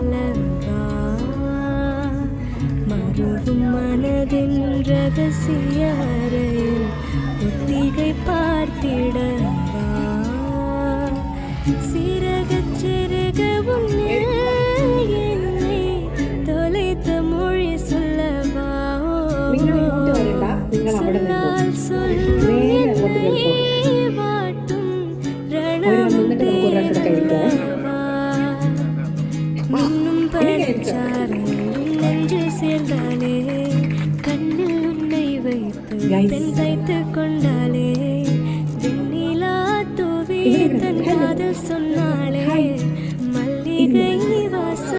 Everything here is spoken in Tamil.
சொல்லவா மருவும் மனதின் ரகசிய அறையில் ஒத்திகை பார்த்திடவா சிறகச் சிறக உன்னில் என்னை தொலைத்த மொழி சொல்லவா சொன்னால் சொல்லும் வாட்டும் ரணமும் தேனல்லவா மின்னும் பழச்சாறு நெஞ்சு சேர்ந்தாலே கண்ணில் உன்னை வைத்து பெண் தைத்து கொண்டாலே வெண்ணிலா தூவி தன் காதல் சொன்னாலே